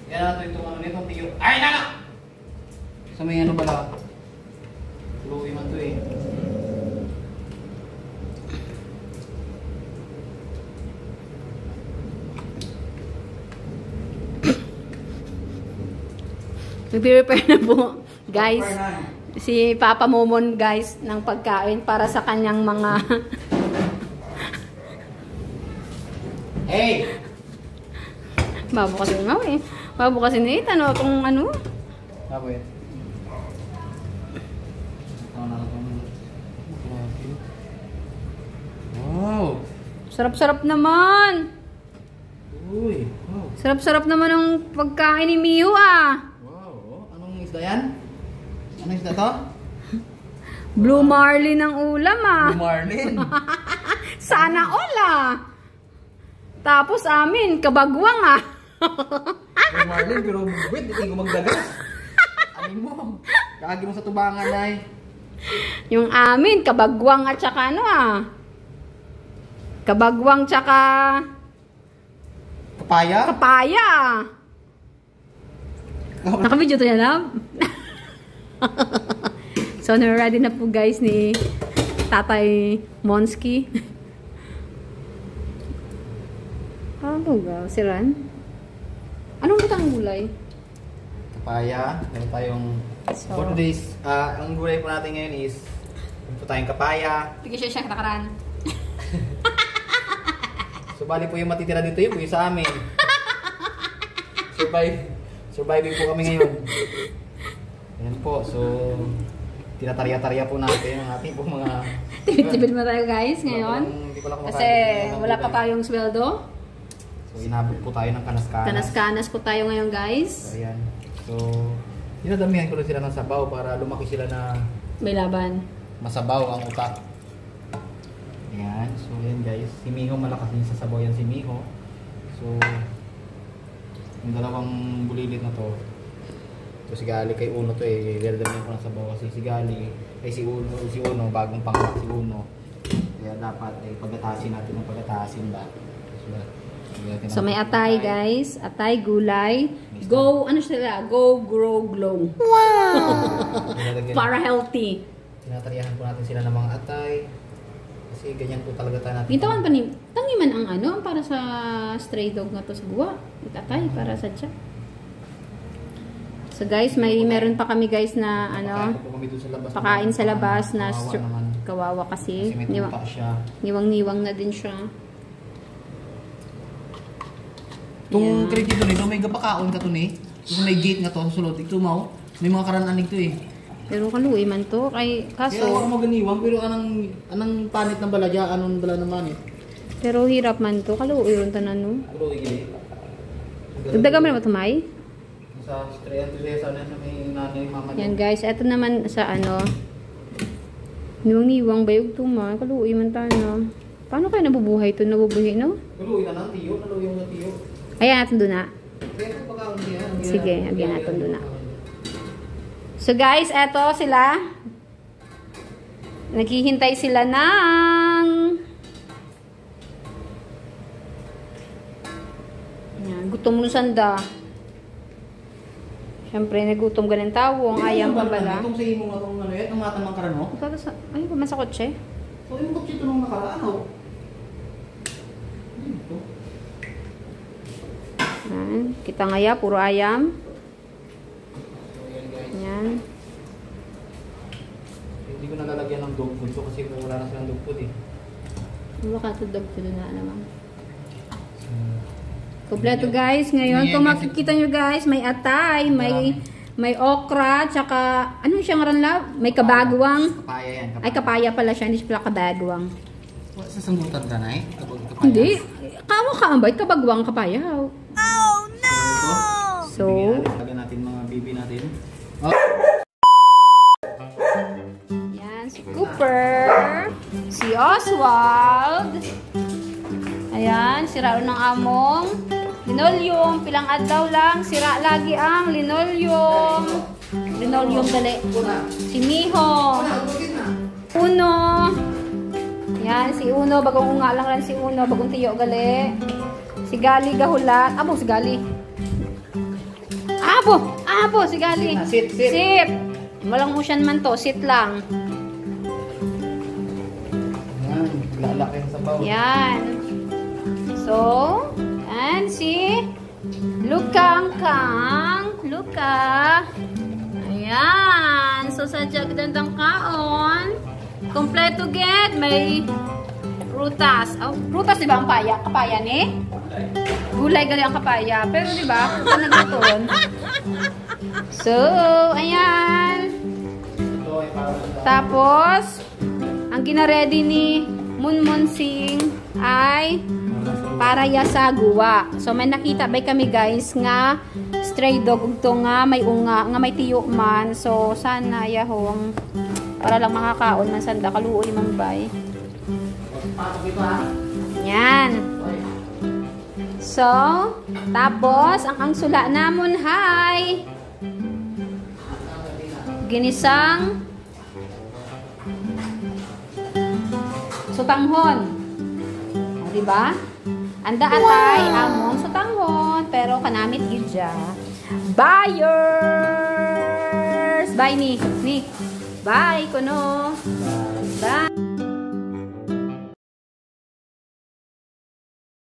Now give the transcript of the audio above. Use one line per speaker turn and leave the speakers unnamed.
Yan natin itong ano nitong tiyo. Ay, nana! Sa may ano bala? Luwi man to eh.
Nag-prepare na po, guys. Si Papa Momon, guys, ng pagkain para sa kanyang mga...
Hey!
Mabukasin mo eh. Mabukasin ni Ethan, ano kung ano.
Apa ya? Wow!
Sarap-sarap naman.
Uy, wow.
Sarap-sarap naman ang pagkain ni Miho ah.
Wow, anong isda yan? Anong isda to?
Blue Marlin ang ulam ah.
Blue Marlin.
Sana all ah. Tapos amin, kabagwang ah.
Blue Marlin, pero wait, hindi ko magdagas. Amin mo. Kaagi mo sa tubangan ay.
Yung amin, kabagwang at saka ano ah. Kabagwang tsaka...
Papaya?
Kapaya. Nakabidyo to yan, love? So, ready na po guys ni Tatay Monski. Ano ba? Siran? Anong butang gulay?
Kapaya. Meron tayong...
So,
for today's, ang gulay po natin ngayon is meron po tayong kapaya.
bigyan siya siyang nakaran.
So, bali po yung matitira dito yun po yung sa amin. Surviving po kami ngayon. Ayan po. So, tinatarya-tarya po natin ang ating po mga...
Tipid-tipid mo tayo guys ngayon. Kasi wala pa tayong sweldo.
So, inabot po tayo ng kanas-kanas.
Kanas-kanas po tayo ngayon guys.
So, ayan. So, dinadamihan ko lang sila ng sabaw para lumaki sila na
May laban.
masabaw ang utak. Ayan. So, ayan guys. Si Miho, malakas din sa sabaw yan si Miho. So, yung dalawang bulilit na to. So, si Gali kay Uno to eh. Dinadamihan ko ng sabaw kasi si Gali ay si Uno, bagong pangkat si Uno. Kaya dapat ay pagatasin natin ng pagatasin ba.
So, may atay guys. Atay, gulay. Go, ano sila? Go, grow, glow. Wow! Para healthy.
Tinataryahan po natin sila ng mga atay. Kasi ganyan po talaga tayo natin.
Gintawan pa ni, tangiman ang ano, ang para sa stray dog na to sa guwa. Atay, para sa tiyak. So guys, meron pa kami guys na ano, pakain sa labas na kawawa kasi. Niwang-niwang na din siya.
Itong crate dito nito, may gapakaon ka to ni. Yung may gate nga to, sulod. Ito mo, may mga karananig to eh.
Pero kaluwi man to, kay kaso.
Kaya ako maganiwang, pero anang panit ng baladya, anong bala naman eh.
Pero hirap man to, kaluwi ron tanan no.
Kaluwi gini.
Dagdagan mo naman tumay?
Sa strayan to sana sa may nanay mama.
Yan guys, eto naman sa ano. Niwang-niwang bayog tumay, kaluwi man tayo. Paano kayo nabubuhay to? Nabubuhay no?
Kaluwi na lang, tiyo. Kaluwi yung tiyo.
Ayan natin doon na. Sige, agyan natin doon na. So guys, eto sila. Naghihintay sila ng... Ayan, gutom mo sanda. Siyempre, nagutom ganun tawong. Ayam pa bala.
Itong sa imo nga itong ano yan, itong matamang karano.
Ay, pa man sa kotse.
So, yung kotse ito nung nakaraan, oh.
Yan. Kita ngaya, puro ayam. Yan.
Hindi ko nalalagyan ng dog food kasi wala na silang dog food eh.
Baka ito dog food na naman. Kompleto guys. Ngayon, kung makikita nyo guys, may atay, may okra, tsaka, ano siyang ranlab? May kabagwang.
Kapaya yan.
Ay, kapaya pala siya. Hindi siya pala kabagwang.
Sa sambutan ka na eh?
Hindi. Kawa ka ambay, kabagwang kapaya.
Oh no!
So,
lagyan natin mga baby natin. Oh.
yan, si Cooper, si Oswald, ayan, sira ng among linoleum, pilang adlaw lang, sira lagi ang linoleum dali, si Miho, Uno, yan, si Uno, bagong unga lang rin si Uno, bagong tiyo gali, si Gali gahulat, si Gali, Apo, si Gali.
Sit.
Sit. Walang musyan man to, sit lang.
Yan, lalaki sa sabaw.
Yan. So, and si Luka. Ayan. So, sa jagdandang kaon, kompleto get, may prutas. Oh, prutas, diba ang paya? Kapaya ni? Gulay gali ang kapaya. Pero diba, prutas na gatoon. So, ayan.
Ito ay para
Tapos, ang gina-ready ni Munmun Sing ay para ya sa guwa. So, may nakita ba kami guys nga stray dog ito nga may unga, nga may tiyo man. So, sana yahong para lang makakaon man sanda kaluoy man bay. Yan. So, tapos ang sula namon hay ginisang sutanghon. O, diba? Anda atay among sutanghon pero kanamit gidya. Buyers! Bye ni. Bye kuno. Bye.